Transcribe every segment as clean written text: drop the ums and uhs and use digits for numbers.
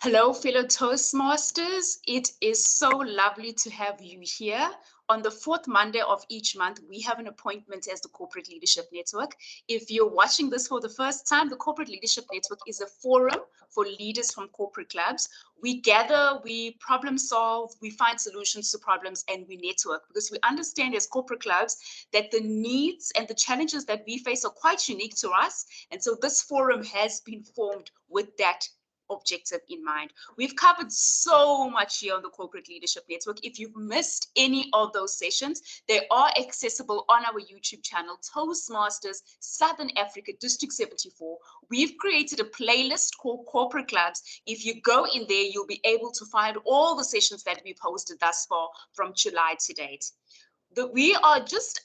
Hello, fellow Toastmasters. It is so lovely to have you here. On the fourth Monday of each month, we have an appointment as the Corporate Leadership Network. If you're watching this for the first time, the Corporate Leadership Network is a forum for leaders from corporate clubs. We gather, we problem solve, we find solutions to problems, and we network, because we understand as corporate clubs that the needs and the challenges that we face are quite unique to us. And so this forum has been formed with that objective in mind. We've covered so much here on the Corporate Leadership Network. If you've missed any of those sessions, they are accessible on our YouTube channel, Toastmasters Southern Africa District 74. We've created a playlist called Corporate Clubs. If you go in there, you'll be able to find all the sessions that we posted thus far from July to date. We are just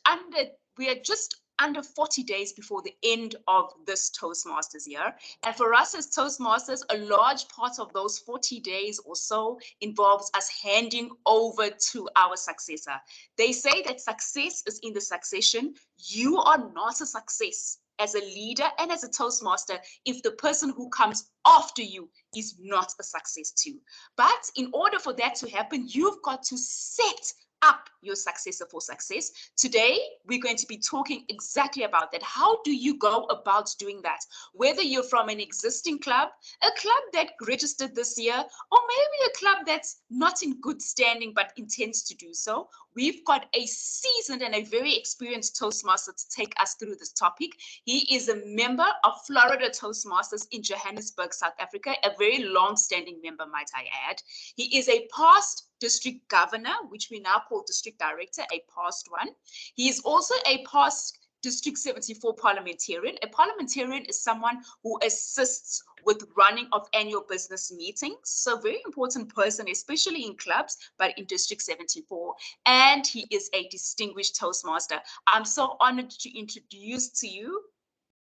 under 40 days before the end of this Toastmasters year. And for us as Toastmasters, a large part of those 40 days or so involves us handing over to our successor. They say that success is in the succession. You are not a success as a leader and as a Toastmaster if the person who comes after you is not a success too. But in order for that to happen, you've got to set up your successor for success. Today, we're going to be talking exactly about that. How do you go about doing that? Whether you're from an existing club, a club that registered this year, or maybe a club that's not in good standing but intends to do so, we've got a seasoned and a very experienced Toastmaster to take us through this topic. He is a member of Florida Toastmasters in Johannesburg, South Africa, a very long-standing member, might I add. He is a past district governor, which we now call district director, a past one. He is also a past District 74 parliamentarian. A parliamentarian is someone who assists with running of annual business meetings. So very important person, especially in clubs, but in District 74. And he is a distinguished Toastmaster. I'm so honored to introduce to you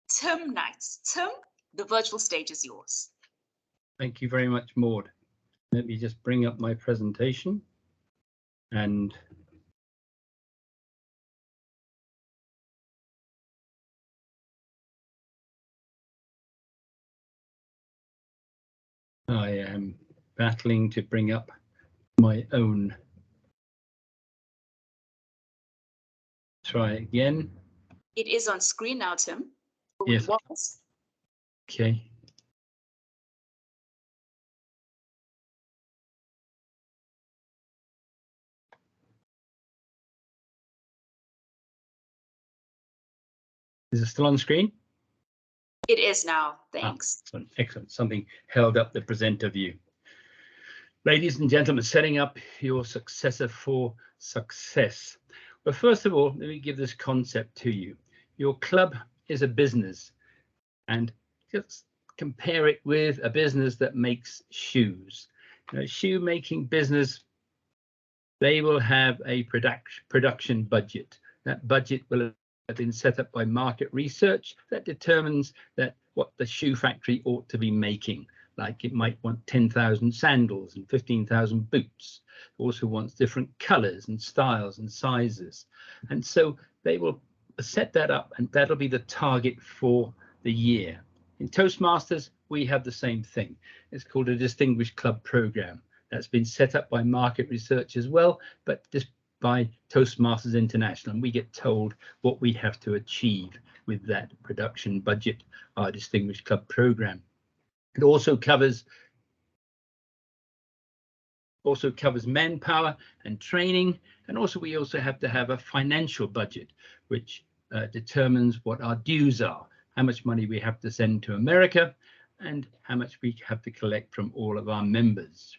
Tim Knight. Tim, the virtual stage is yours. Thank you very much, Maud. Let me just bring up my presentation and I am battling to bring up my own. Try again. It is on screen now, Tim. Yes. Okay. Is it still on screen? It is now. Thanks. Excellent. Something held up the presenter view. Ladies and gentlemen, setting up your successor for success. Well, first of all, let me give this concept to you. Your club is a business, and just compare it with a business that makes shoes. Shoe making business, they will have a production budget. That budget will have been set up by market research that determines that what the shoe factory ought to be making. Like it might want 10,000 sandals and 15,000 boots. It also wants different colors and styles and sizes. And so they will set that up, and that'll be the target for the year. In Toastmasters, we have the same thing. It's called a Distinguished Club Program. That's been set up by market research as well, but just by Toastmasters International, and we get told what we have to achieve with that production budget, our Distinguished Club Program. It also covers manpower and training, and we also have to have a financial budget, which determines what our dues are, how much money we have to send to America, and how much we have to collect from all of our members.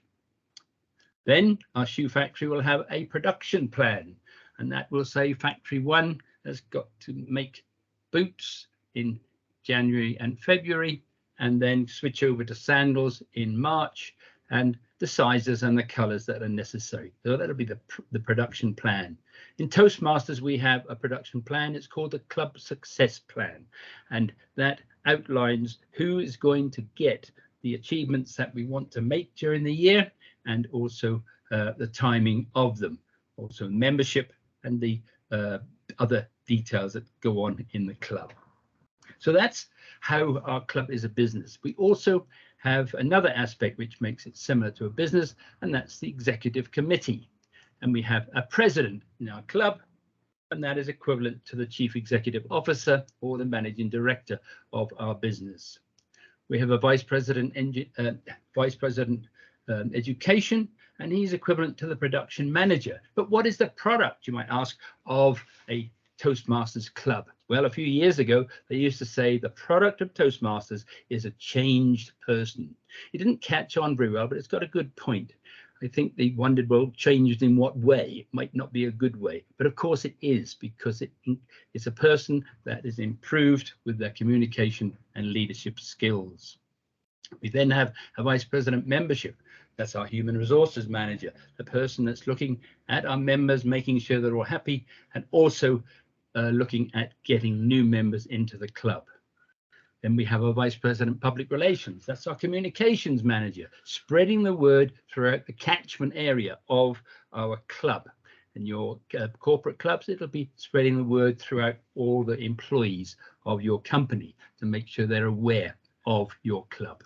Then our shoe factory will have a production plan, and that will say Factory 1 has got to make boots in January and February, and then switch over to sandals in March, and the sizes and the colors that are necessary. So that'll be the production plan. In Toastmasters, we have a production plan. It's called the Club Success Plan, and that outlines who is going to get the achievements that we want to make during the year, and also the timing of them. Also membership and the other details that go on in the club. So that's how our club is a business. We also have another aspect which makes it similar to a business, and that's the executive committee. And we have a president in our club, and that is equivalent to the chief executive officer or the managing director of our business. We have a vice president education, and he's equivalent to the production manager. But what is the product, you might ask, of a Toastmasters club? Well, a few years ago, they used to say the product of Toastmasters is a changed person. It didn't catch on very well, but it's got a good point. I think they wondered, well, changed in what way? It might not be a good way, but of course it is, because it's a person that is improved with their communication and leadership skills. We then have a vice president membership. That's our human resources manager, the person that's looking at our members, making sure they're all happy, and also looking at getting new members into the club. Then we have a vice president public relations. That's our communications manager, spreading the word throughout the catchment area of our club. In your corporate clubs, it'll be spreading the word throughout all the employees of your company to make sure they're aware of your club.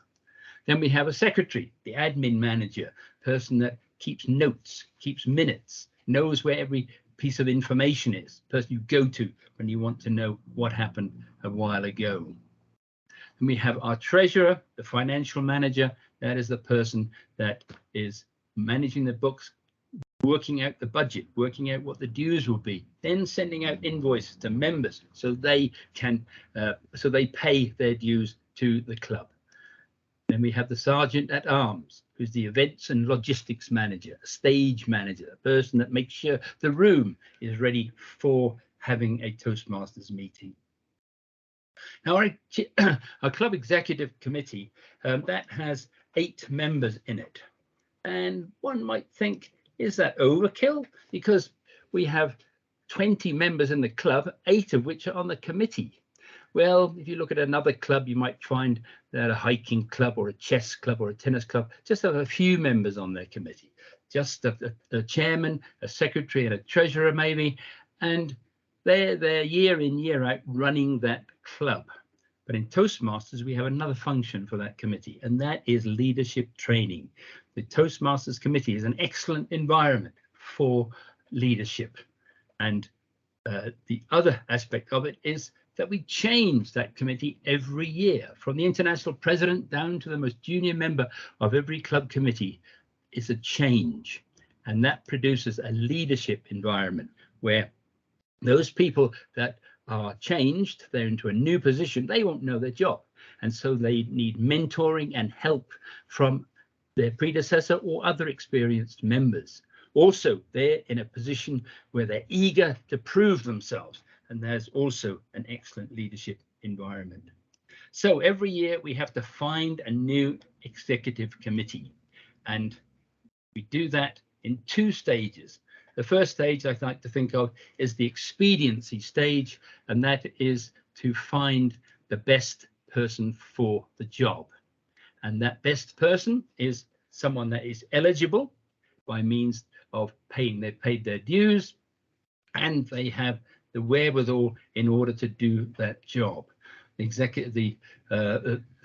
Then we have a secretary, the admin manager, person that keeps notes, keeps minutes, knows where every piece of information is, person you go to when you want to know what happened a while ago. And we have our treasurer, the financial manager. That is the person that is managing the books, working out the budget, working out what the dues will be, then sending out invoices to members so they can pay their dues to the club. Then we have the sergeant at arms, who's the events and logistics manager, a stage manager, a person that makes sure the room is ready for having a Toastmasters meeting. Now, our club executive committee, that has 8 members in it. And one might think, is that overkill? Because we have 20 members in the club, 8 of which are on the committee. Well, if you look at another club, you might find that a hiking club or a chess club or a tennis club just have a few members on their committee, just a chairman, a secretary, and a treasurer maybe, and they're year in, year out running that club. But in Toastmasters, we have another function for that committee, and that is leadership training. The Toastmasters committee is an excellent environment for leadership. And the other aspect of it is that we change that committee every year, from the international president down to the most junior member of every club committee. Is a change, and that produces a leadership environment where those people that are changed, they're into a new position, they won't know their job, and so they need mentoring and help from their predecessor or other experienced members. Also, they're in a position where they're eager to prove themselves, and there's also an excellent leadership environment. So every year we have to find a new executive committee, and we do that in 2 stages. The first stage I like to think of is the expediency stage, and that is to find the best person for the job. And that best person is someone that is eligible by means of they've paid their dues, and they have the wherewithal in order to do that job. The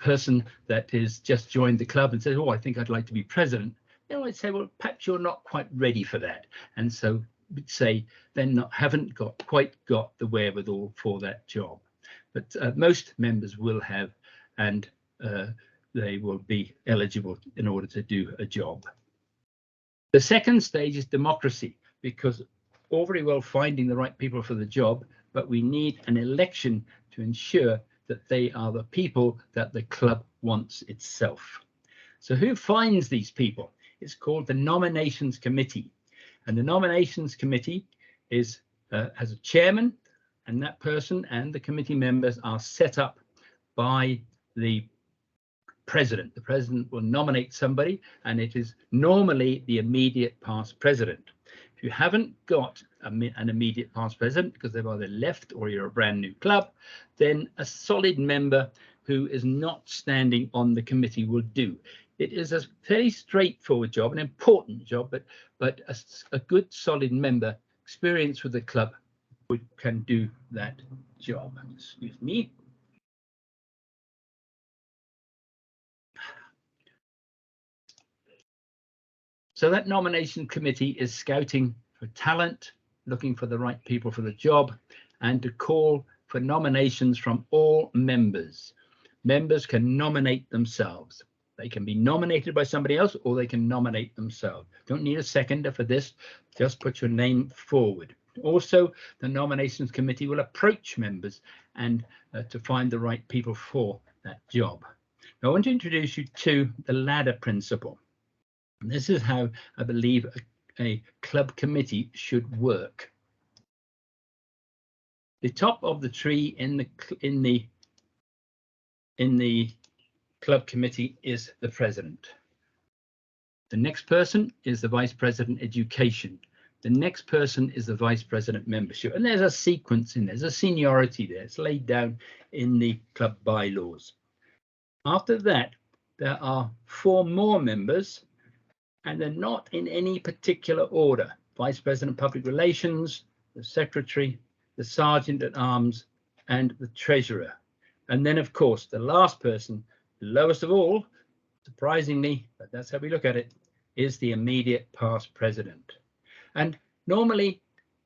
person that is just joined the club and says, oh, I think I'd like to be president, they might say, well, perhaps you're not quite ready for that. And so we'd say then haven't quite got the wherewithal for that job. But most members will have, and they will be eligible in order to do a job. The second stage is democracy, because all very well finding the right people for the job, but we need an election to ensure that they are the people that the club wants itself. So who finds these people? It's called the nominations committee, and the nominations committee has a chairman, and that person and the committee members are set up by the president. The president will nominate somebody, and it is normally the immediate past president. If you haven't got an immediate past president because they've either left or you're a brand new club, then a solid member who is not standing on the committee will do. It is a very straightforward job, an important job, but a good solid member, experienced with the club, can do that job. Excuse me. So that nomination committee is scouting for talent, looking for the right people for the job, and to call for nominations from all members. Members can nominate themselves. They can be nominated by somebody else, or they can nominate themselves. Don't need a seconder for this. Just put your name forward. Also, the nominations committee will approach members and to find the right people for that job. Now, I want to introduce you to the ladder principle. And this is how I believe a club committee should work. The top of the tree in the club committee is the president. The next person is the vice president education. The next person is the vice president membership. And there's a sequence in there, there's a seniority there. It's laid down in the club bylaws. After that, there are 4 more members, and they're not in any particular order. Vice President Public Relations, the Secretary, the Sergeant at Arms, and the Treasurer. And then, of course, the last person, the lowest of all, surprisingly, but that's how we look at it, is the immediate past president. And normally,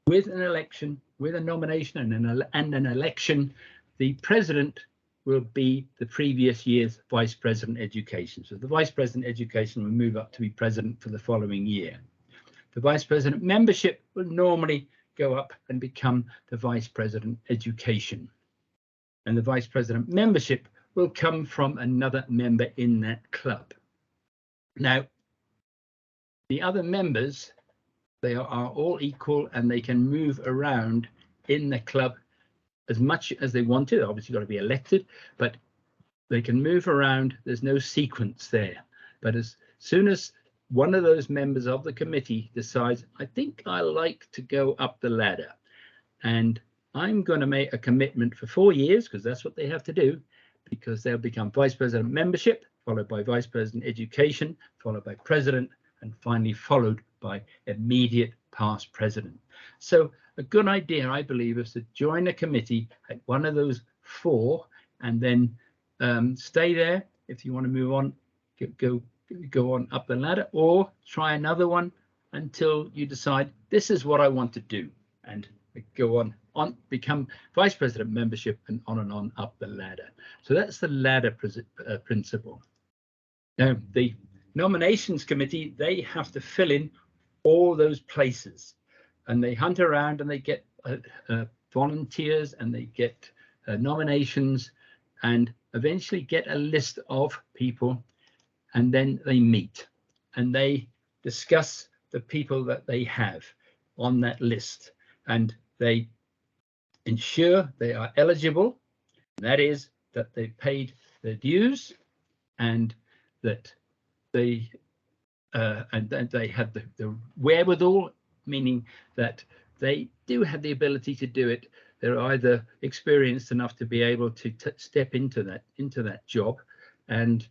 with an election, with a nomination and an election, the president will be the previous year's vice president education. So the vice president education will move up to be president for the following year. The vice president membership will normally go up and become the vice president education. And the vice president membership will come from another member in that club. Now, the other members, they are all equal and they can move around in the club as much as they want to. Obviously got to be elected, but they can move around. There's no sequence there. But as soon as one of those members of the committee decides, I think I like to go up the ladder, and I'm going to make a commitment for 4 years, because that's what they have to do, because they'll become vice president membership, followed by vice president education, followed by president, and finally followed by immediate past president. So a good idea, I believe, is to join a committee at one of those 4 and then stay there. If you want to move on, go on up the ladder, or try another one until you decide this is what I want to do, and go on become vice president membership, and on up the ladder. So that's the ladder principle. Now, the nominations committee, they have to fill in all those places, and they hunt around and they get volunteers, and they get nominations, and eventually get a list of people, and then they meet and they discuss the people that they have on that list, and they ensure they are eligible. That is, that they paid their dues, and that they had the wherewithal, meaning that they do have the ability to do it. They're either experienced enough to be able to step into that job, and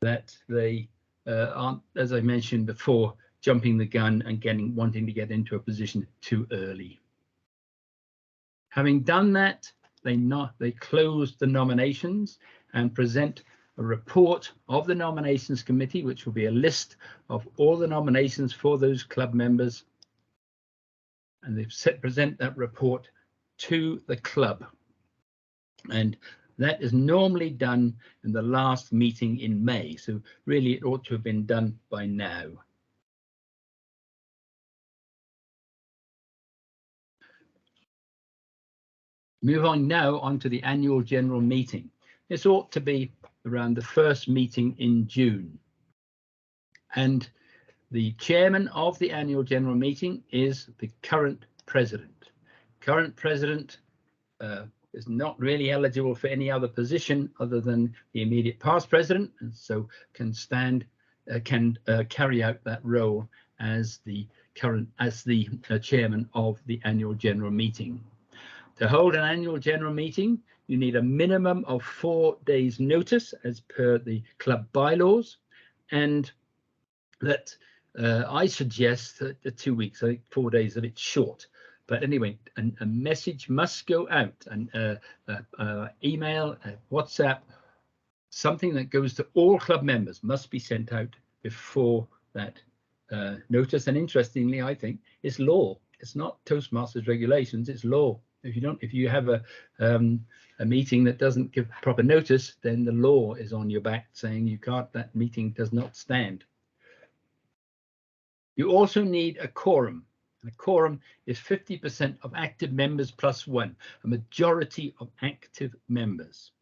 that they aren't, as I mentioned before, jumping the gun and wanting to get into a position too early. Having done that, they close the nominations and present a report of the nominations committee, which will be a list of all the nominations for those club members, and they present that report to the club. And that is normally done in the last meeting in May, so really it ought to have been done by now. Move on now onto the annual general meeting. This ought to be around the first meeting in June. And the chairman of the annual general meeting is the current president. Current president is not really eligible for any other position other than the immediate past president, and so can carry out that role as the chairman of the annual general meeting. To hold an annual general meeting, you need a minimum of 4 days notice as per the club bylaws, and that I suggest that the 2 weeks, I think 4 days, that it's short. But anyway, a message must go out, and email, WhatsApp, something that goes to all club members must be sent out before that notice. And interestingly, I think it's law. It's not Toastmasters regulations, it's law. If you have a meeting that doesn't give proper notice, then the law is on your back saying you can't, that meeting does not stand. You also need a quorum. A quorum is 50% of active members plus one, a majority of active members.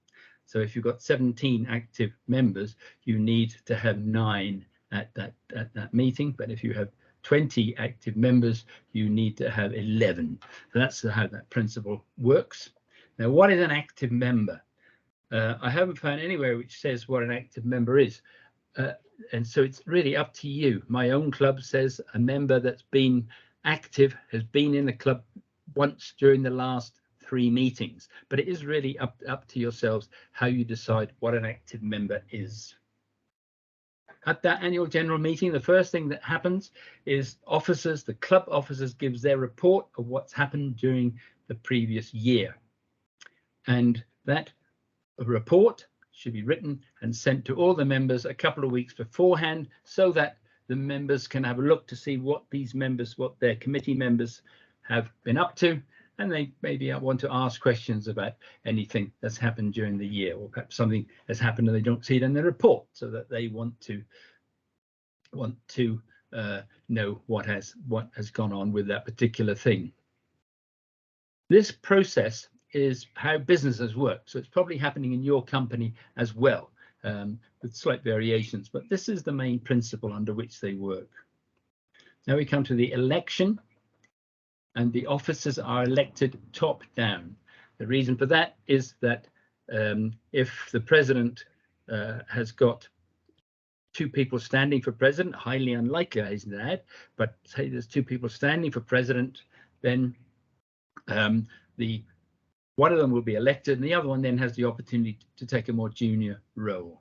So if you've got 17 active members, you need to have 9 at that meeting. But if you have 20 active members, you need to have 11. So that's how that principle works. Now, what is an active member? I haven't found anywhere which says what an active member is. And so it's really up to you. My own club says a member that's been active has been in the club once during the last 3 meetings, but it is really up to yourselves how you decide what an active member is. At that annual general meeting, the first thing that happens is the club officers gives their report of what's happened during the previous year. And that report should be written and sent to all the members a couple of weeks beforehand, so that the members can have a look to see what their committee members have been up to, and they maybe want to ask questions about anything that's happened during the year, or perhaps something has happened and they don't see it in the report, so that they want to know what has gone on with that particular thing. This process is how businesses work, so it's probably happening in your company as well, with slight variations, but this is the main principle under which they work. Now we come to the election, and the officers are elected top down. The reason for that is that if the president has got 2 people standing for president, highly unlikely, I hasten to add, but say there's 2 people standing for president, then one of them will be elected, and the other one then has the opportunity to take a more junior role.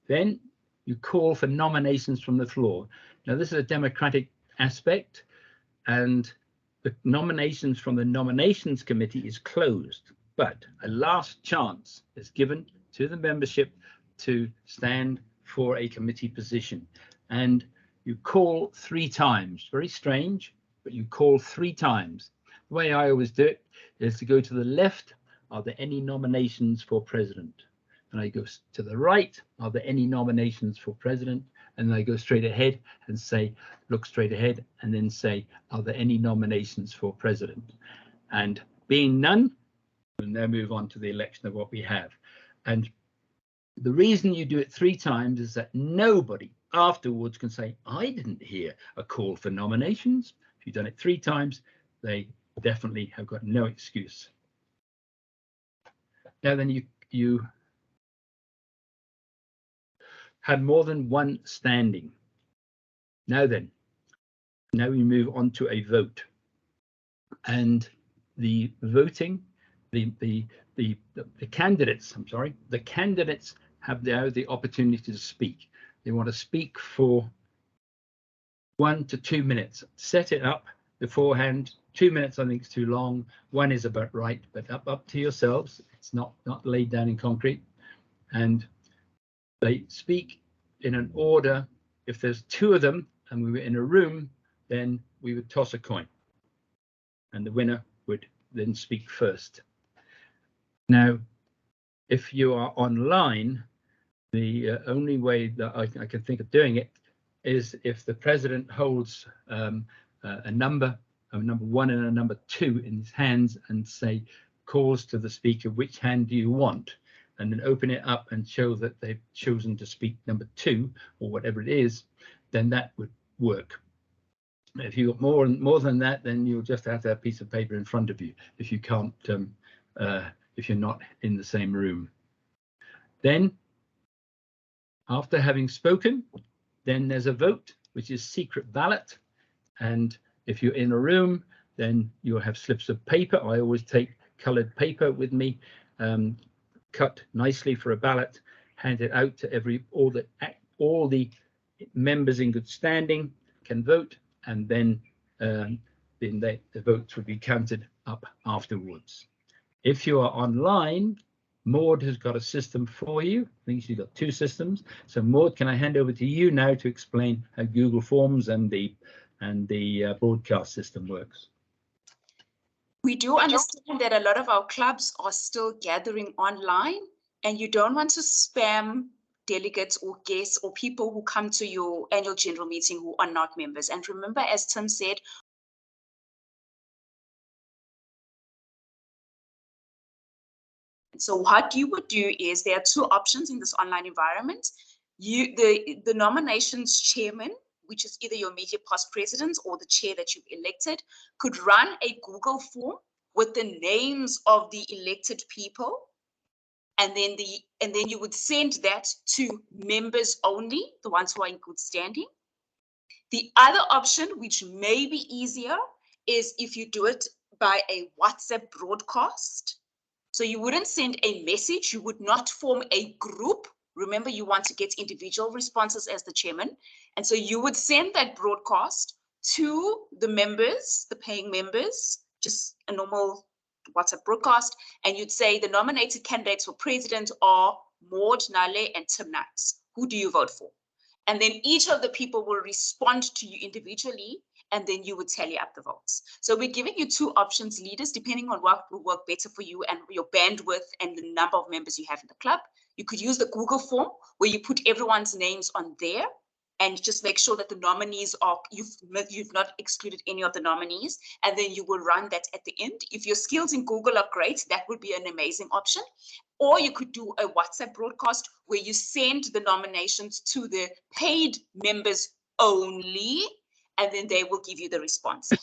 Then you call for nominations from the floor. Now, this is a democratic aspect, and the nominations from the nominations committee is closed, but a last chance is given to the membership to stand for a committee position. And you call 3 times. Very strange, but you call 3 times. The way I always do it is to go to the left. Are there any nominations for president? And I go to the right. Are there any nominations for president? And then I go straight ahead and say, look straight ahead, and then say, are there any nominations for president? And being none, we'll now move on to the election of what we have. And the reason you do it 3 times is that nobody afterwards can say, I didn't hear a call for nominations. If you've done it 3 times, they definitely have got no excuse. Now then, you have more than one standing. Now we move on to a vote, and the voting, the candidates, the candidates have now the opportunity to speak. They want to speak for 1 to 2 minutes. Set it up beforehand. 2 minutes, I think, is too long. 1 is about right, but up to yourselves. It's not laid down in concrete. And they speak in an order. If there's 2 of them and we were in a room, then we would toss a coin, and the winner would then speak first. Now, if you are online, the only way that I can think of doing it is if the president holds a number 1 and a number 2 in his hands, and say, calls to the speaker, which hand do you want? And then open it up and show that they've chosen to speak number 2 or whatever it is, then that would work. If you've got more than that, then you'll just have to have a piece of paper in front of you if you can't, if you're not in the same room. Then, after having spoken, then there's a vote, which is secret ballot. And if you're in a room, then you'll have slips of paper. I always take coloured paper with me, cut nicely for a ballot, hand it out to all the members in good standing can vote, and then the votes would be counted up afterwards. If you are online, Maud has got a system for you. I think she's got two systems. So Maud, can I hand over to you now to explain how Google Forms and the broadcast system works? We do understand that a lot of our clubs are still gathering online, and you don't want to spam delegates or guests or people who come to your annual general meeting who are not members. And remember, as Tim said, so what you would do is there are two options in this online environment. The nominations chairman, which is either your immediate past president or the chair that you've elected, could run a Google form with the names of the elected people, and then you would send that to members only, the ones who are in good standing. The other option, which may be easier, is if you do it by a WhatsApp broadcast. So you wouldn't send a message, you would not form a group. Remember, you want to get individual responses as the chairman. And so you would send that broadcast to the members, the paying members, just a normal WhatsApp broadcast. And you'd say the nominated candidates for president are Maud, Nale, and Tim Knights. Who do you vote for? And then each of the people will respond to you individually, and then you would tally up the votes. So we're giving you two options, leaders, depending on what will work better for you and your bandwidth and the number of members you have in the club. You could use the Google form where you put everyone's names on there and just make sure that the nominees are, you've not excluded any of the nominees, and then you will run that at the end. If your skills in Google are great, that would be an amazing option. Or you could do a WhatsApp broadcast where you send the nominations to the paid members only, and then they will give you the response.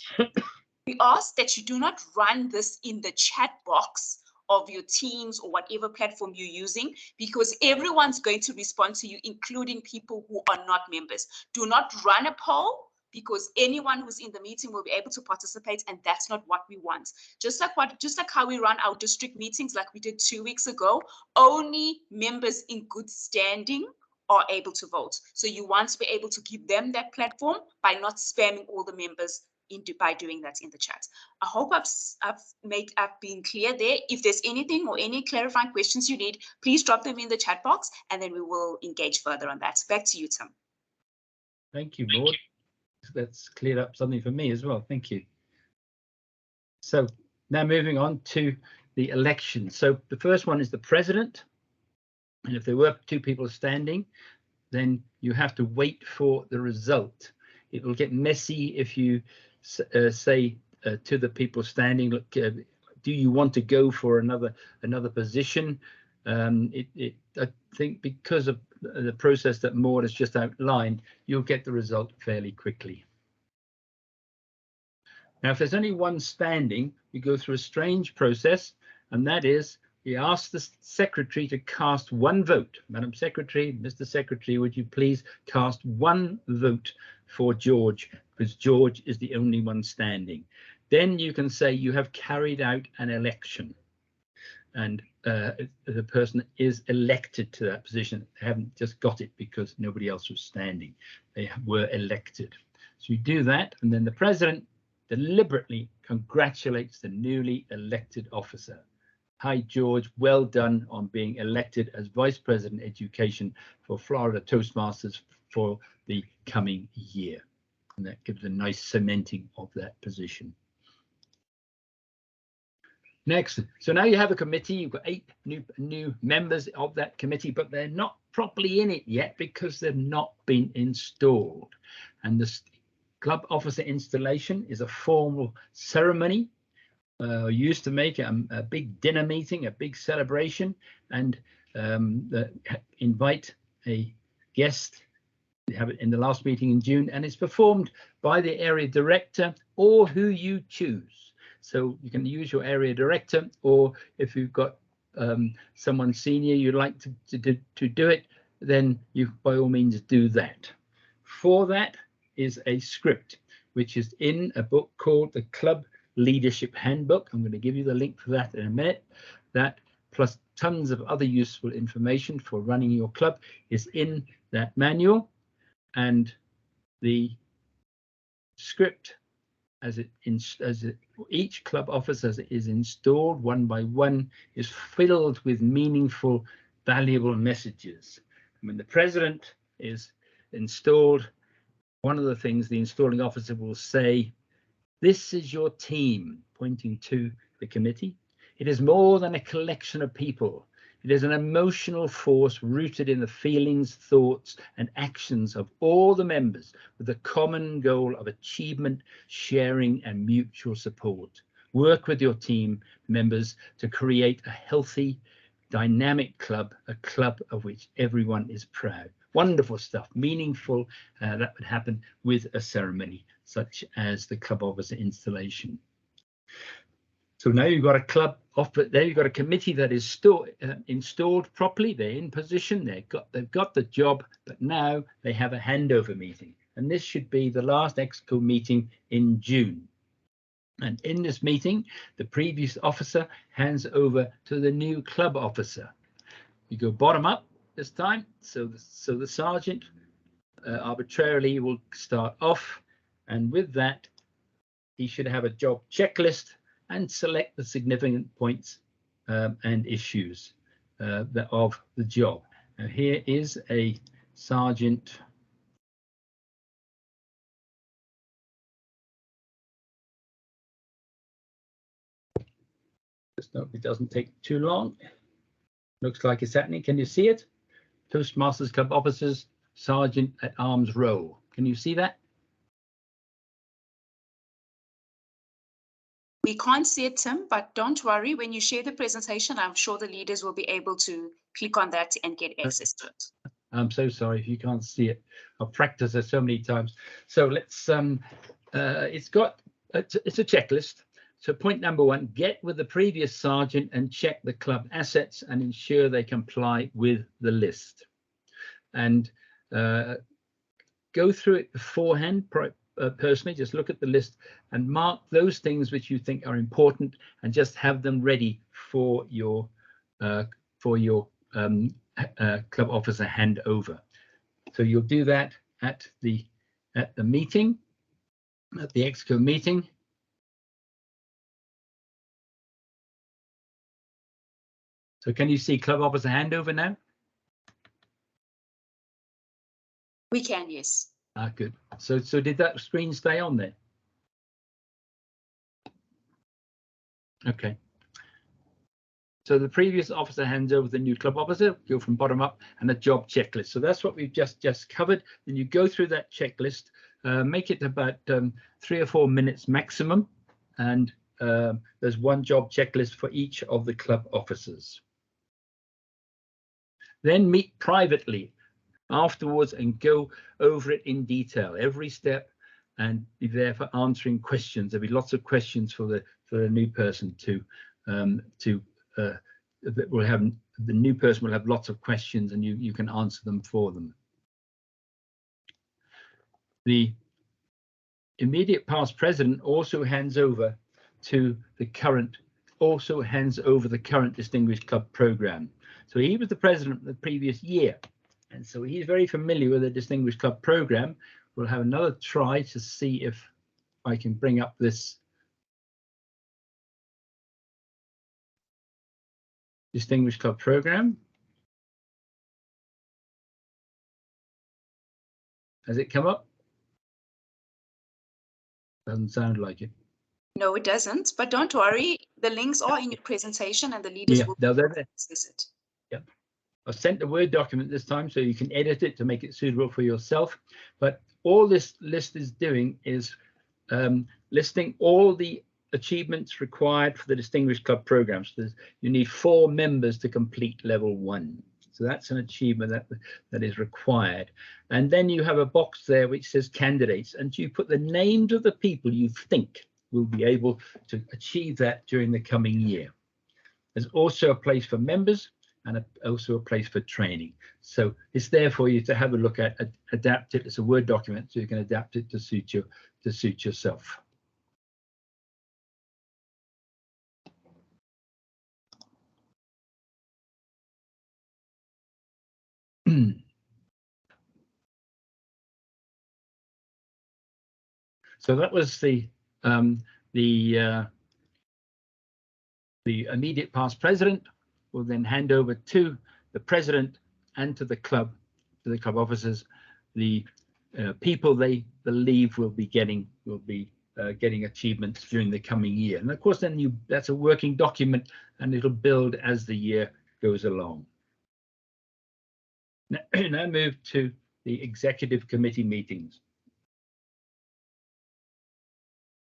We ask that you do not run this in the chat box of your Teams or whatever platform you're using, because everyone's going to respond to you, including people who are not members. Do not run a poll, because anyone who's in the meeting will be able to participate, and that's not what we want. Just like how we run our district meetings, like we did 2 weeks ago, only members in good standing are able to vote. So you want to be able to give them that platform by not spamming all the members by doing that in the chat. I hope I've been clear there. If there's anything or any clarifying questions you need, please drop them in the chat box, and then we will engage further on that. Back to you, Tim. Thank you, Maud. That's cleared up something for me as well. Thank you. So now moving on to the election. So the first one is the president. And if there were two people standing, then you have to wait for the result. It will get messy if you say to the people standing, look, do you want to go for another position? I think because of the process that Maud has just outlined, you'll get the result fairly quickly. Now, if there's only one standing, you go through a strange process, and that is you ask the secretary to cast one vote. Madam Secretary, Mr. Secretary, would you please cast one vote for George, because George is the only one standing. Then you can say you have carried out an election, and the person is elected to that position. They haven't just got it because nobody else was standing. They were elected. So you do that, and then the president deliberately congratulates the newly elected officer. Hi, George, well done on being elected as Vice President Education for Florida Toastmasters for the coming year. And that gives a nice cementing of that position. Next, so now you have a committee, you've got 8 new members of that committee, but they're not properly in it yet because they've not been installed. And the club officer installation is a formal ceremony. Used to make a big dinner meeting, a big celebration, and invite a guest. They have it in the last meeting in June, and it's performed by the area director or who you choose. So you can use your area director, or if you've got someone senior you'd like to do it, then you by all means do that. For that is a script, which is in a book called the Club Leadership Handbook. I'm going to give you the link for that in a minute. That plus tons of other useful information for running your club is in that manual, and the script each club office as it is installed one by one is filled with meaningful, valuable messages. When the president is installed, one of the things the installing officer will say, "This is your team," pointing to the committee. "It is more than a collection of people. It is an emotional force rooted in the feelings, thoughts, and actions of all the members with the common goal of achievement, sharing, and mutual support. Work with your team members to create a healthy, dynamic club, a club of which everyone is proud." Wonderful stuff, meaningful. That would happen with a ceremony such as the club officer installation. So now you've got a club off, but there you've got a committee that is still installed properly. They're in position. They've got the job, but now they have a handover meeting, and this should be the last Exco meeting in June. And in this meeting, the previous officer hands over to the new club officer. You go bottom up this time, so the sergeant arbitrarily will start off, and with that, he should have a job checklist and select the significant points and issues of the job. Now here is a sergeant. Just hope it doesn't take too long. Looks like it's happening. Can you see it? Toastmasters Club officers, sergeant at arms roll. Can you see that? We can't see it, Tim, but don't worry. When you share the presentation, I'm sure the leaders will be able to click on that and get access to it. I'm so sorry if you can't see it. I've practiced it so many times. So let's, it's a checklist. So point number one, get with the previous sergeant and check the club assets and ensure they comply with the list. And go through it beforehand. Personally, just look at the list and mark those things which you think are important, and just have them ready for your club officer handover. So you'll do that at the meeting, at the Exco meeting. So can you see club officer handover now? We can, yes. Good. So did that screen stay on there? Okay. So the previous officer hands over the new club officer, go from bottom up, and a job checklist. So that's what we've just covered. Then you go through that checklist, make it about 3 or 4 minutes maximum, and there's one job checklist for each of the club officers. Then meet privately afterwards and go over it in detail, every step, and be there for answering questions. There'll be lots of questions for the new person the new person will have lots of questions, and you can answer them for them. The immediate past president also hands over the current Distinguished Club program. So he was the president of the previous year, and so he's very familiar with the Distinguished Club program. We'll have another try to see if I can bring up this Distinguished Club program. Has it come up? Doesn't sound like it. No, it doesn't, but don't worry. The links are in your presentation and the leaders will access it. Yeah. I've sent the Word document this time, so you can edit it to make it suitable for yourself. But all this list is doing is listing all the achievements required for the Distinguished Club program. So you need 4 members to complete level 1. So that's an achievement that is required. And then you have a box there which says candidates, and you put the names of the people you think will be able to achieve that during the coming year. There's also a place for members and also a place for training. So it's there for you to have a look at, adapt it. It's a Word document, so you can adapt it to suit yourself. So that was the immediate past president will then hand over to the president and to the club officers, the people they believe will be getting achievements during the coming year. And of course, then that's a working document, and it'll build as the year goes along. Now move to the executive committee meetings.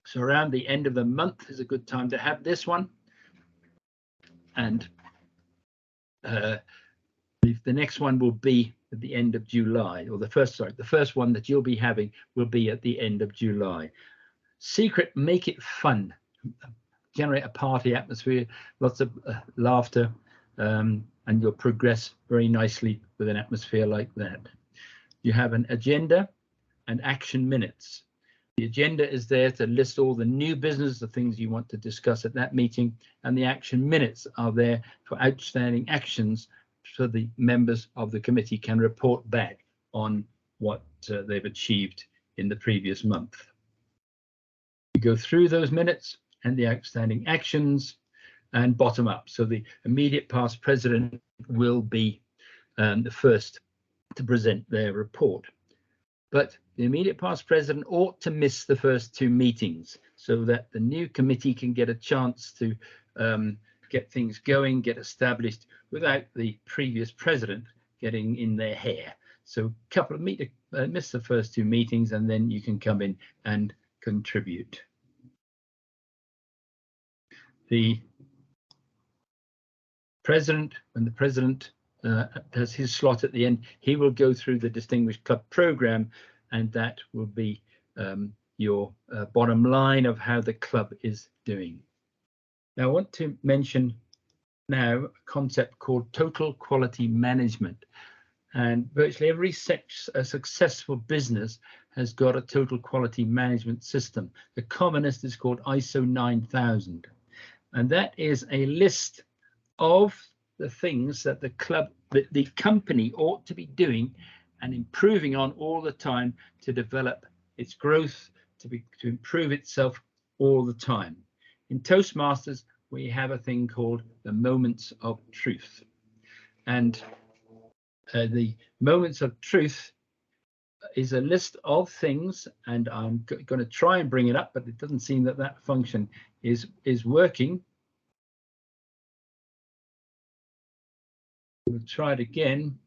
So around the end of the month is a good time to have this one. And the next one will be at the end of July, or the first one that you'll be having will be at the end of July. Secret, make it fun, generate a party atmosphere, lots of laughter, and you'll progress very nicely with an atmosphere like that. You have an agenda and action minutes. The agenda is there to list all the new business, the things you want to discuss at that meeting, and the action minutes are there for outstanding actions so the members of the committee can report back on what they've achieved in the previous month. You go through those minutes and the outstanding actions and bottom up. So the immediate past president will be the first to present their report. But the immediate past president ought to miss the first two meetings so that the new committee can get a chance to get things going, get established without the previous president getting in their hair. So miss the first two meetings, and then you can come in and contribute. The president, when the president has his slot at the end, he will go through the Distinguished Club program, and that will be your bottom line of how the club is doing. Now, I want to mention now a concept called total quality management. And virtually every successful business has got a total quality management system. The commonest is called ISO 9000. And that is a list of the things that the company ought to be doing and improving on all the time to develop its growth, to improve itself all the time. In Toastmasters, we have a thing called the moments of truth. And the moments of truth is a list of things, and I'm going to try and bring it up, but it doesn't seem that that function is working. We'll try it again.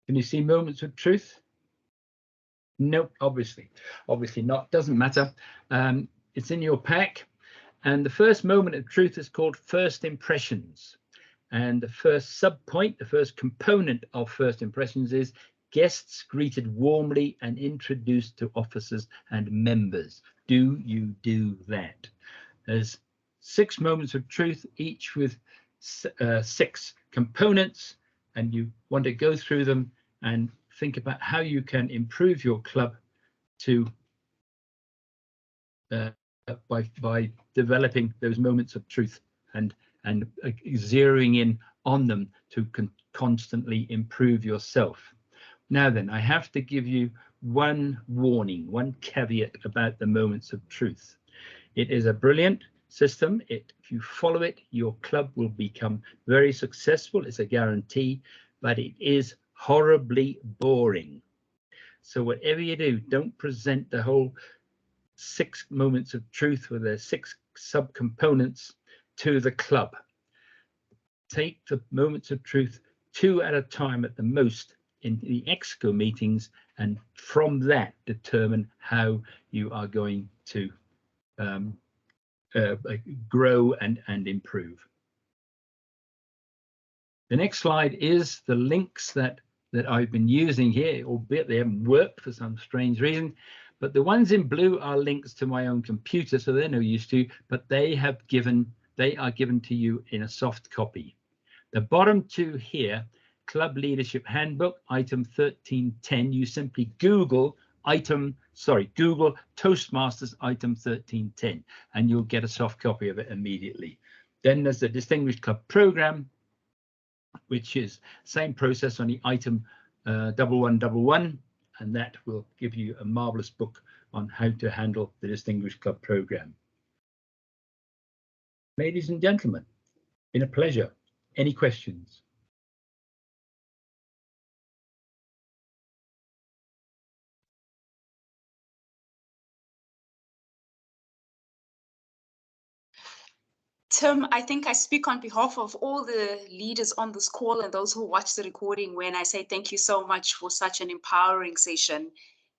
Can you see moments of truth? Nope, obviously not. Doesn't matter. It's in your pack. And the first moment of truth is called first impressions. And the first subpoint, the first component of first impressions is guests greeted warmly and introduced to officers and members. Do you do that? There's 6 moments of truth, each with 6 components, and you want to go through them and think about how you can improve your club to by developing those moments of truth and zeroing in on them to constantly improve yourself. Now then, I have to give you one warning, one caveat about the moments of truth. It is a brilliant system. If you follow it, your club will become very successful. It's a guarantee, but it is horribly boring. So whatever you do, don't present the whole 6 moments of truth with their 6 subcomponents to the club. Take the moments of truth 2 at a time at the most in the Exco meetings, and from that determine how you are going to grow and improve. The next slide is the links that I've been using here, albeit they haven't worked for some strange reason. But the ones in blue are links to my own computer, so they're no use to you, but they are given to you in a soft copy. The bottom 2 here, Club Leadership Handbook, item 1310, you simply Google Toastmasters item 1310, and you'll get a soft copy of it immediately. Then there's the Distinguished Club Program, which is same process, only item 1111, and that will give you a marvelous book on how to handle the Distinguished Club program. Ladies and gentlemen, been a pleasure. Any questions? Tim, I think I speak on behalf of all the leaders on this call and those who watch the recording when I say thank you so much for such an empowering session.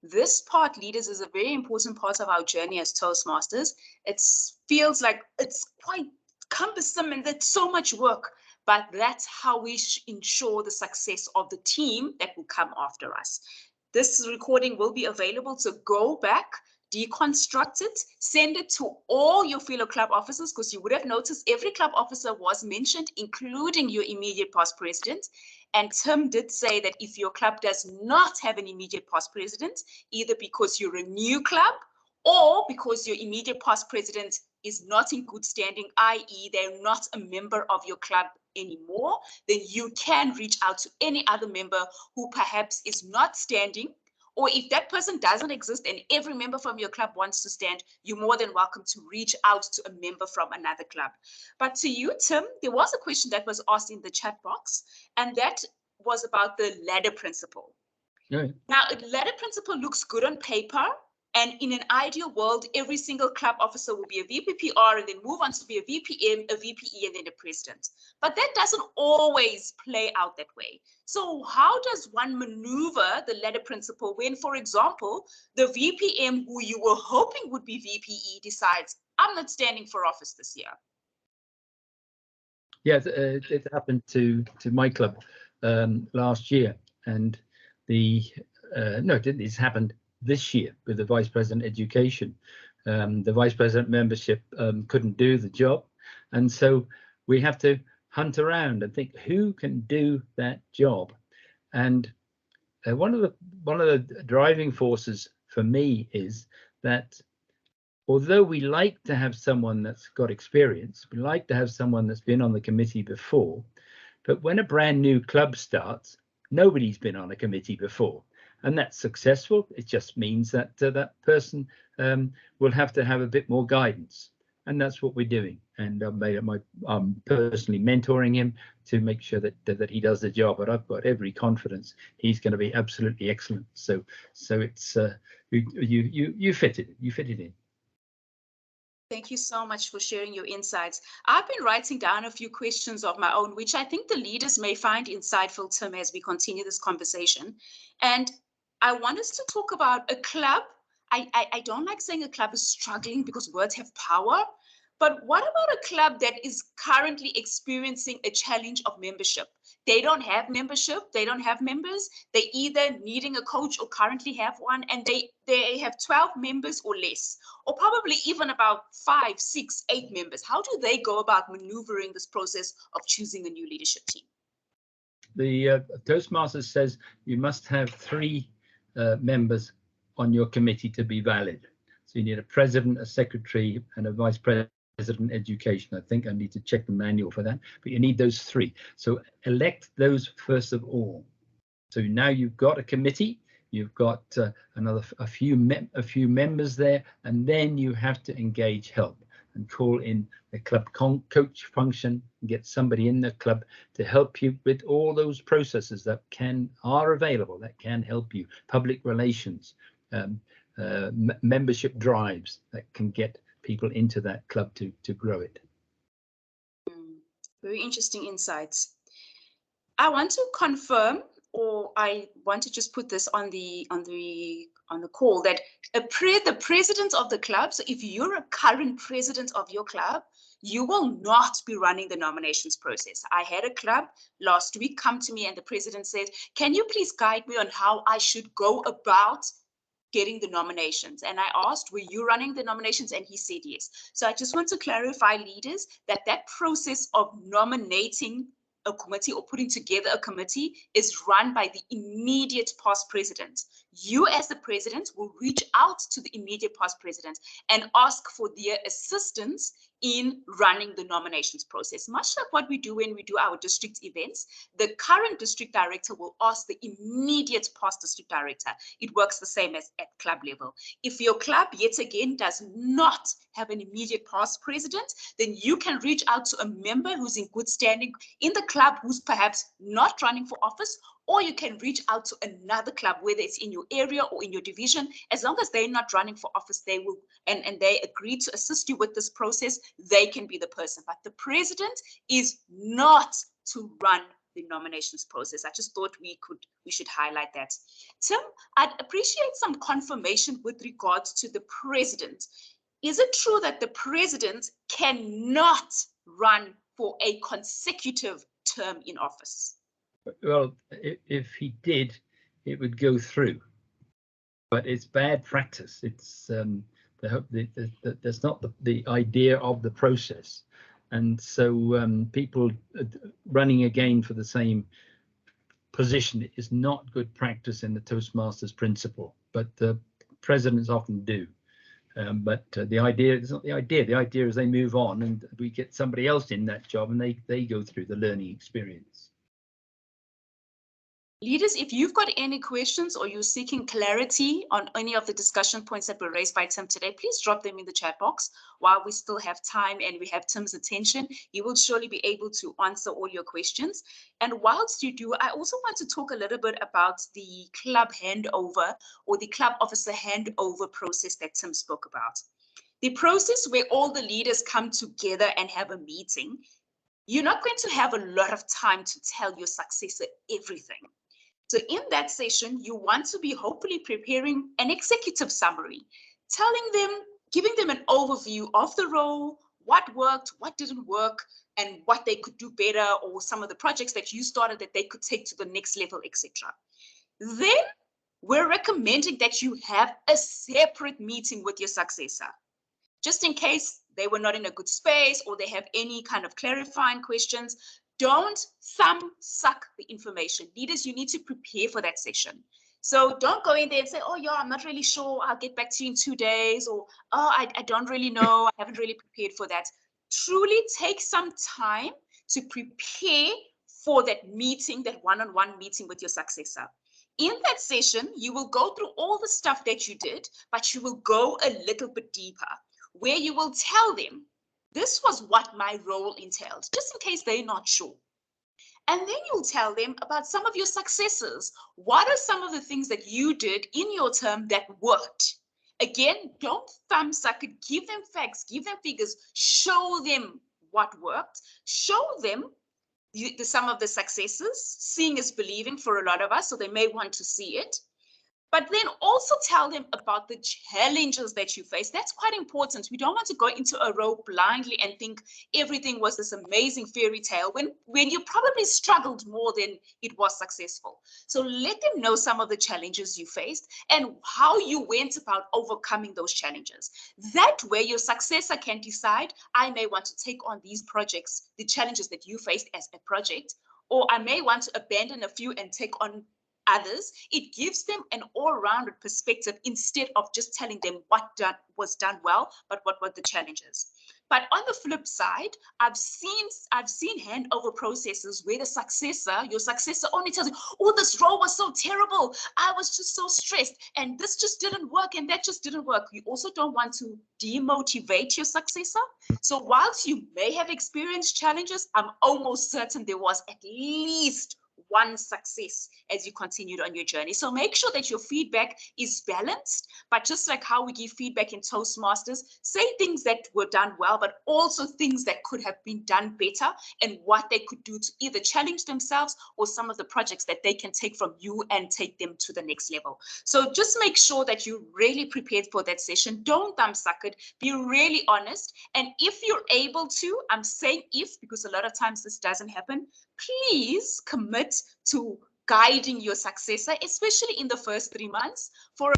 This part, leaders, is a very important part of our journey as Toastmasters. It feels like it's quite cumbersome and there's so much work, but that's how we ensure the success of the team that will come after us. This recording will be available to go back, deconstruct it, send it to all your fellow club officers, because you would have noticed every club officer was mentioned, including your immediate past president. And Tim did say that if your club does not have an immediate past president, either because you're a new club or because your immediate past president is not in good standing, i.e. they're not a member of your club anymore, then you can reach out to any other member who perhaps is not standing. Or if that person doesn't exist and every member from your club wants to stand, you're more than welcome to reach out to a member from another club. But to you, Tim, there was a question that was asked in the chat box, and that was about the ladder principle. Yeah. Now, a ladder principle looks good on paper, and in an ideal world, every single club officer will be a VPPR and then move on to be a VPM, a VPE, and then a president. But that doesn't always play out that way. So how does one maneuver the ladder principle when, for example, the VPM who you were hoping would be VPE decides, I'm not standing for office this year? Yeah, it happened to my club last year, and no, it didn't. It's happened this year with the Vice President Education. The Vice President membership couldn't do the job, and so we have to hunt around and think who can do that job. And one of the driving forces for me is that although we like to have someone that's got experience, we like to have someone that's been on the committee before, but when a brand new club starts, nobody's been on a committee before. And that's successful. It just means that that person will have to have a bit more guidance. And that's what we're doing. And I'm personally mentoring him to make sure that he does the job. But I've got every confidence he's going to be absolutely excellent. So it's you fit it in. Thank you so much for sharing your insights. I've been writing down a few questions of my own, which I think the leaders may find insightful, Tim, as we continue this conversation. And I want us to talk about a club. I don't like saying a club is struggling because words have power, but what about a club that is currently experiencing a challenge of membership? They don't have membership, they don't have members, they either needing a coach or currently have one, and they have 12 members or less, or probably even about 5, 6, 8 members. How do they go about maneuvering this process of choosing a new leadership team? The Toastmasters says you must have 3 members on your committee to be valid. So you need a president, a secretary, and a vice president education. I think I need to check the manual for that, but you need those 3. So elect those first of all. So now you've got a committee, you've got a few members there, and then you have to engage help and call in the club coach function and get somebody in the club to help you with all those processes that are available, that can help you. Public relations, membership drives that can get people into that club to grow it. Very interesting insights. I want to confirm, or I want to just put this on the call, that the president of the club, so if you're a current president of your club, you will not be running the nominations process. I had a club last week come to me and the president said, can you please guide me on how I should go about getting the nominations? And I asked, were you running the nominations? And he said yes. So I just want to clarify, leaders, that process of nominating a committee or putting together a committee is run by the immediate past president. you as the president will reach out to the immediate past president and ask for their assistance in running the nominations process. Much like what we do when we do our district events, the current district director will ask the immediate past district director. It works the same as at club level. If your club, yet again, does not have an immediate past president, then you can reach out to a member who's in good standing in the club who's perhaps not running for office, or you can reach out to another club, whether it's in your area or in your division. As long as they're not running for office, they will, and they agree to assist you with this process, they can be the person. But the president is not to run the nominations process. I just thought we should highlight that. Tim, I'd appreciate some confirmation with regards to the president. Is it true that the president cannot run for a consecutive term in office? Well, if he did, it would go through. But it's bad practice. It's that's not the idea of the process. And so people running again for the same position is not good practice in the Toastmasters principle, but presidents often do. But the idea is not the idea. The idea is they move on and we get somebody else in that job and they go through the learning experience. Leaders, if you've got any questions or you're seeking clarity on any of the discussion points that were raised by Tim today, please drop them in the chat box while we still have time and we have Tim's attention. He will surely be able to answer all your questions. And whilst you do, I also want to talk a little bit about the club handover or the club officer handover process that Tim spoke about. The process where all the leaders come together and have a meeting, you're not going to have a lot of time to tell your successor everything. So in that session, you want to be hopefully preparing an executive summary, telling them, giving them an overview of the role, what worked, what didn't work, and what they could do better, or some of the projects that you started that they could take to the next level, etc. Then we're recommending that you have a separate meeting with your successor, just in case they were not in a good space or they have any kind of clarifying questions. Don't thumb suck the information. Leaders, you need to prepare for that session. So don't go in there and say, oh, yeah, I'm not really sure. I'll get back to you in 2 days. Or, oh, I don't really know. I haven't really prepared for that. Truly take some time to prepare for that meeting, that one-on-one meeting with your successor. In that session, you will go through all the stuff that you did, but you will go a little bit deeper, where you will tell them, this was what my role entailed, just in case they're not sure. And then you'll tell them about some of your successes. What are some of the things that you did in your term that worked? Again, don't thumb suck it. Give them facts, give them figures, show them what worked, show them some of the successes. Seeing is believing for a lot of us, so they may want to see it. But then also tell them about the challenges that you face. That's quite important. We don't want to go into a role blindly and think everything was this amazing fairy tale when you probably struggled more than it was successful. So let them know some of the challenges you faced and how you went about overcoming those challenges. That way your successor can decide, I may want to take on these projects, the challenges that you faced as a project, or I may want to abandon a few and take on others. It gives them an all-rounded perspective instead of just telling them what was done well, but what were the challenges. But on the flip side, I've seen handover processes where your successor only tells you, oh, this role was so terrible. I was just so stressed and this just didn't work and that just didn't work. You also don't want to demotivate your successor. So whilst you may have experienced challenges, I'm almost certain there was at least one success as you continued on your journey. So make sure that your feedback is balanced, but just like how we give feedback in Toastmasters, say things that were done well, but also things that could have been done better and what they could do to either challenge themselves or some of the projects that they can take from you and take them to the next level. So just make sure that you're really prepared for that session. Don't thumb suck it. Be really honest. And if you're able to, I'm saying if, because a lot of times this doesn't happen, please commit to guiding your successor, especially in the first 3 months. For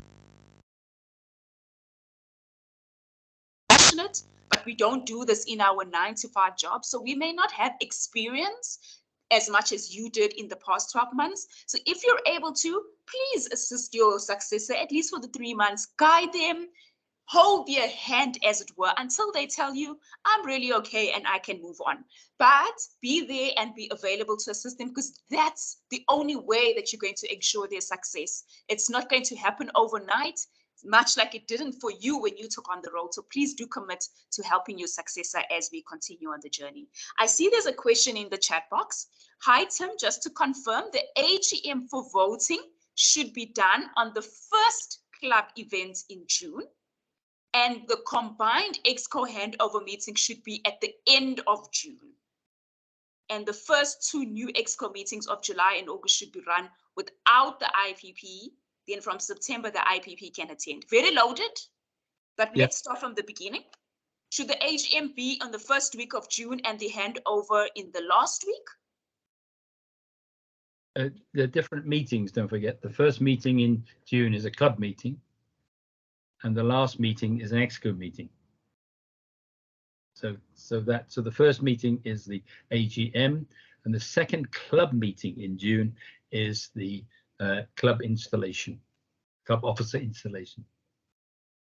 passionate, but we don't do this in our 9-to-5 job, so we may not have experience as much as you did in the past 12 months. So if you're able to, please assist your successor, at least for the 3 months. Guide them, hold their hand, as it were, until they tell you, I'm really okay and I can move on. But be there and be available to assist them, because that's the only way that you're going to ensure their success. It's not going to happen overnight, much like it didn't for you when you took on the role. So please do commit to helping your successor as we continue on the journey. I see there's a question in the chat box. Hi, Tim, just to confirm, the AGM for voting should be done on the first club event in June, and the combined Exco handover meeting should be at the end of June. And the first 2 new Exco meetings of July and August should be run without the IPP. Then from September, the IPP can attend. Very loaded, but let's start from the beginning. Should the AGM be on the first week of June and the handover in the last week? The different meetings, don't forget. The first meeting in June is a club meeting, and the last meeting is an Exco meeting. So the first meeting is the AGM, and the second club meeting in June is the club installation, club officer installation.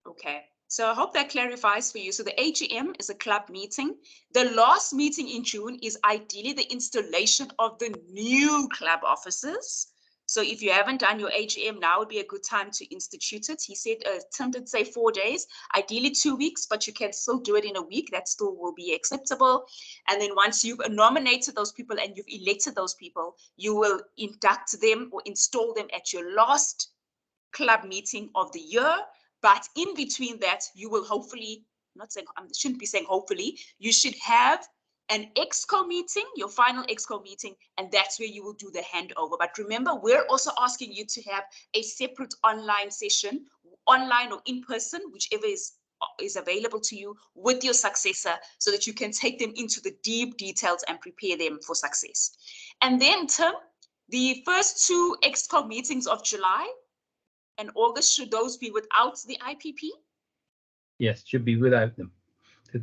Okay, so I hope that clarifies for you. So the AGM is a club meeting. The last meeting in June is ideally the installation of the new club officers. So if you haven't done your AGM now, would be a good time to institute it. He said, Tim did say 4 days, ideally 2 weeks, but you can still do it in a week. That still will be acceptable. And then once you've nominated those people and you've elected those people, you will induct them or install them at your last club meeting of the year. But in between that, you will hopefully, not saying, I shouldn't be saying hopefully, you should have an Exco meeting, your final Exco meeting, and that's where you will do the handover. But remember, we're also asking you to have a separate online session, online or in person, whichever is available to you, with your successor, so that you can take them into the deep details and prepare them for success. And then, Tim, the first 2 Exco meetings of July and August, should those be without the IPP? Yes, should be without them,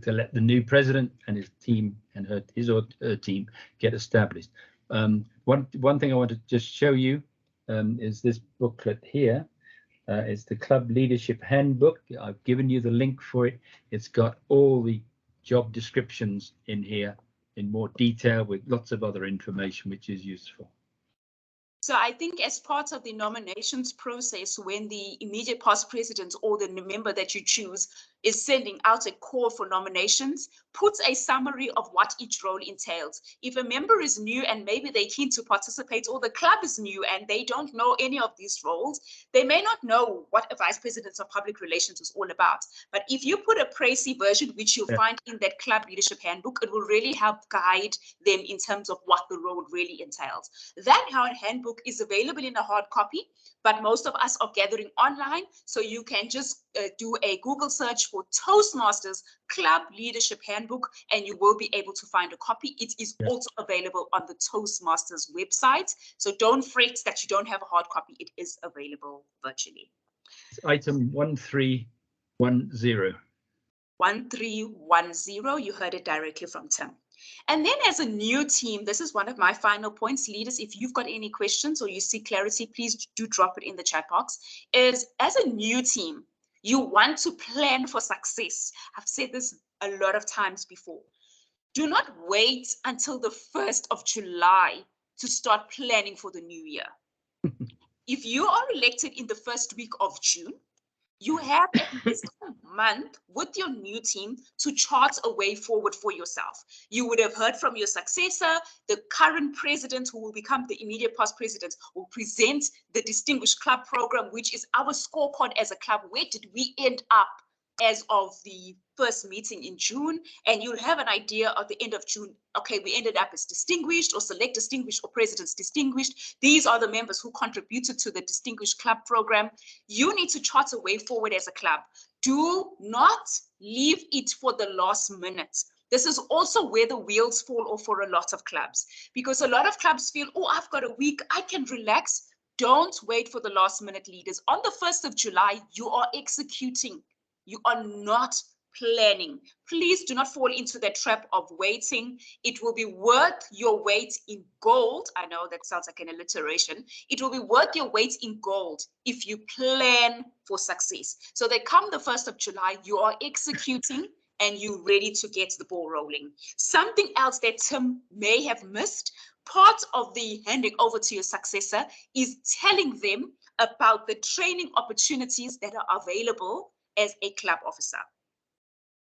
to let the new president and his team and his or her team get established. One thing I want to just show you is this booklet here. It's the Club Leadership Handbook. I've given you the link for it. It's got all the job descriptions in here in more detail with lots of other information, which is useful. So I think as part of the nominations process, when the immediate past president or the member that you choose is sending out a call for nominations, put a summary of what each role entails. If a member is new and maybe they're keen to participate, or the club is new and they don't know any of these roles, they may not know what a vice president of public relations is all about. But if you put a précis version, which you'll find in that club leadership handbook, it will really help guide them in terms of what the role really entails. That handbook is available in a hard copy, but most of us are gathering online, so you can just do a Google search for Toastmasters Club Leadership Handbook, and you will be able to find a copy. It is also available on the Toastmasters website, so don't fret that you don't have a hard copy. It is available virtually. It's item 1310. 1310, you heard it directly from Tim. And then as a new team, this is one of my final points, leaders, if you've got any questions or you see clarity, please do drop it in the chat box, is as a new team, you want to plan for success. I've said this a lot of times before. Do not wait until the 1st of July to start planning for the new year. If you are elected in the first week of June, you have at least a month with your new team to chart a way forward for yourself. You would have heard from your successor, the current president who will become the immediate past president will present the Distinguished Club Program, which is our scorecard as a club. Where did we end up as of the first meeting in June? And you'll have an idea at the end of June, okay, we ended up as distinguished or select distinguished or presidents distinguished. These are the members who contributed to the Distinguished Club Program. You need to chart a way forward as a club. Do not leave it for the last minute. This is also where the wheels fall off for a lot of clubs, because a lot of clubs feel, oh, I've got a week, I can relax. Don't wait for the last minute, leaders. On the 1st of July, you are executing. You are not planning. Please do not fall into the trap of waiting. It will be worth your weight in gold. I know that sounds like an alliteration. It will be worth your weight in gold if you plan for success. So that come the 1st of July, you are executing and you're ready to get the ball rolling. Something else that Tim may have missed, part of the handing over to your successor is telling them about the training opportunities that are available as a club officer.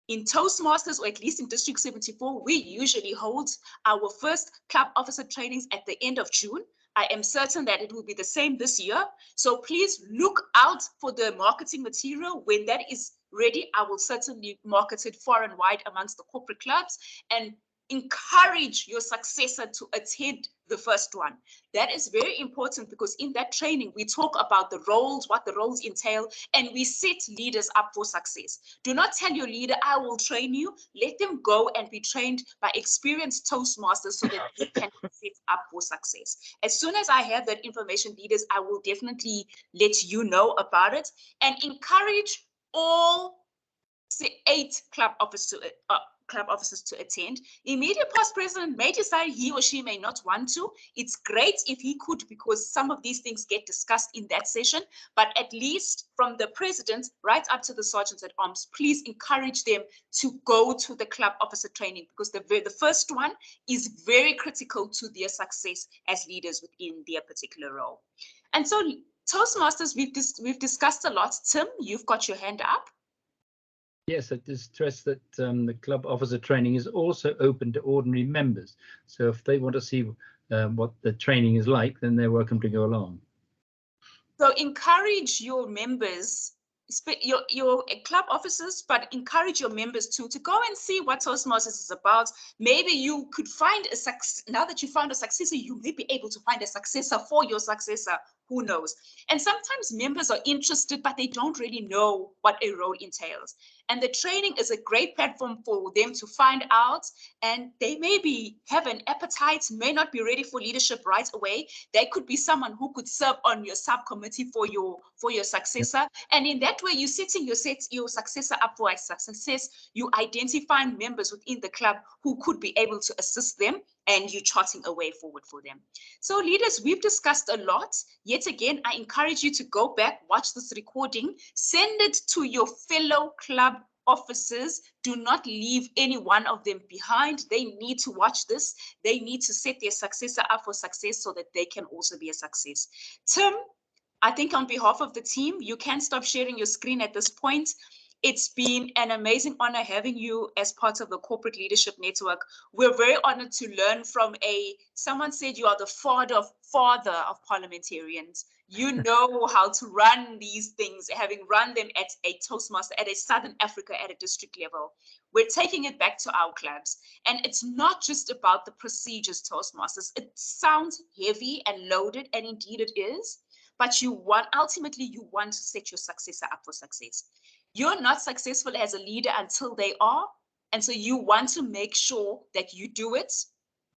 In Toastmasters, or at least in District 74, we usually hold our first club officer trainings at the end of June. I am certain that it will be the same this year. So please look out for the marketing material. When that is ready, I will certainly market it far and wide amongst the corporate clubs and encourage your successor to attend the first one. That is very important because in that training, we talk about the roles, what the roles entail, and we set leaders up for success. Do not tell your leader, I will train you. Let them go and be trained by experienced Toastmasters so that they can be set up for success. As soon as I have that information, leaders, I will definitely let you know about it and encourage all 8 club officers to attend. Immediate past president may decide he or she may not want to. It's great if he could, because some of these things get discussed in that session, but at least from the president right up to the sergeants at arms, please encourage them to go to the club officer training, because the first one is very critical to their success as leaders within their particular role. And so Toastmasters, we've discussed a lot. Tim, you've got your hand up. Yes, I just stress that the club officer training is also open to ordinary members. So if they want to see what the training is like, then they're welcome to go along. So encourage your members, your club officers, but encourage your members to go and see what Toastmasters is about. Maybe you could find a success. Now that you found a successor, you may be able to find a successor for your successor. Who knows? And sometimes members are interested, but they don't really know what a role entails. And the training is a great platform for them to find out, and they maybe have an appetite, may not be ready for leadership right away. They could be someone who could serve on your subcommittee for your successor. Yep. And in that way, you're setting your successor up for a success. You identifying members within the club who could be able to assist them, and you charting a way forward for them. So leaders, we've discussed a lot. Yet again, I encourage you to go back, watch this recording, send it to your fellow club officers. Do not leave any one of them behind. They need to watch this. They need to set their successor up for success so that they can also be a success. Tim, I think on behalf of the team, you can stop sharing your screen at this point. It's been an amazing honor having you as part of the Corporate Leadership Network. We're very honored to learn from someone said you are the father of parliamentarians. You know how to run these things, having run them at a Toastmaster, at a Southern Africa, at a district level. We're taking it back to our clubs. And it's not just about the procedures, Toastmasters. It sounds heavy and loaded, and indeed it is. But ultimately, you want to set your successor up for success. You're not successful as a leader until they are. And so you want to make sure that you do it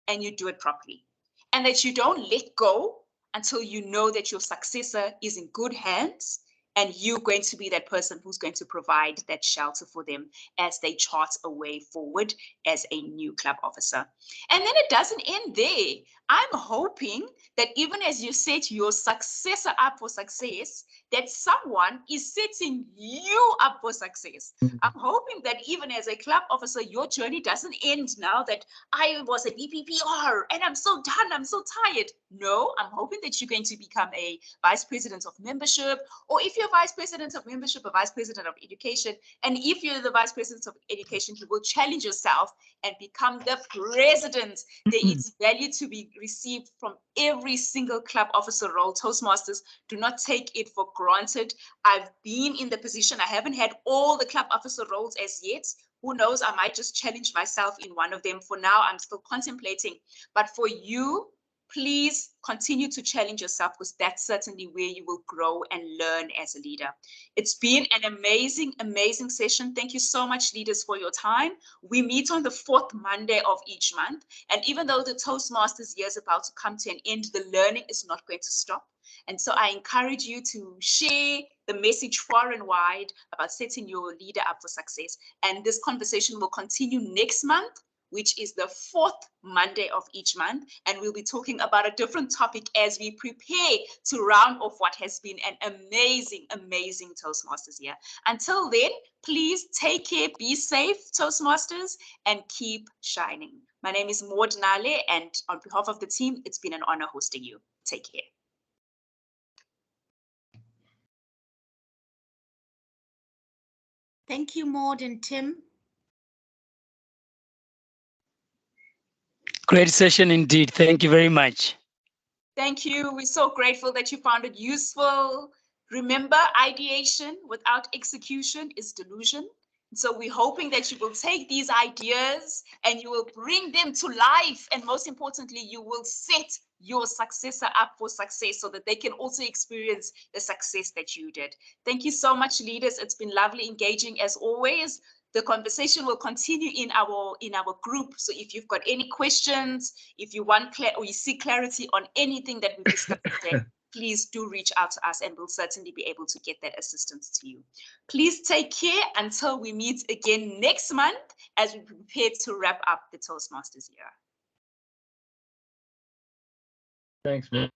and you do it properly, and that you don't let go until you know that your successor is in good hands and you're going to be that person who's going to provide that shelter for them as they chart a way forward as a new club officer. And then it doesn't end there. I'm hoping that even as you set your successor up for success, that someone is setting you up for success. I'm hoping that even as a club officer, your journey doesn't end now that I was a BPPR and I'm so done, I'm so tired. No, I'm hoping that you're going to become a vice president of membership, or if you're vice president of membership, a vice president of education. And if you're the vice president of education, you will challenge yourself and become the president. There is value to be received from every single club officer role. Toastmasters, do not take it for granted. I've been in the position, I haven't had all the club officer roles as yet. Who knows, I might just challenge myself in one of them. For now, I'm still contemplating. But for you, please continue to challenge yourself, because that's certainly where you will grow and learn as a leader. It's been an amazing, amazing session. Thank you so much, leaders, for your time. We meet on the 4th Monday of each month. And even though the Toastmasters year is about to come to an end, the learning is not going to stop. And so I encourage you to share the message far and wide about setting your leader up for success. And this conversation will continue next month, which is the 4th Monday of each month. And we'll be talking about a different topic as we prepare to round off what has been an amazing, amazing Toastmasters year. Until then, please take care, be safe, Toastmasters, and keep shining. My name is Maud Nale, and on behalf of the team, it's been an honor hosting you. Take care. Thank you, Maud and Tim. Great session indeed. Thank you very much. Thank you. We're so grateful that you found it useful. Remember, ideation without execution is delusion. So we're hoping that you will take these ideas and you will bring them to life. And most importantly, you will set your successor up for success so that they can also experience the success that you did. Thank you so much, leaders. It's been lovely engaging as always. The conversation will continue in our group. So if you've got any questions, if you want or you seek clarity on anything that we've discussed today, please do reach out to us and we'll certainly be able to get that assistance to you. Please take care until we meet again next month as we prepare to wrap up the Toastmasters year. Thanks, man.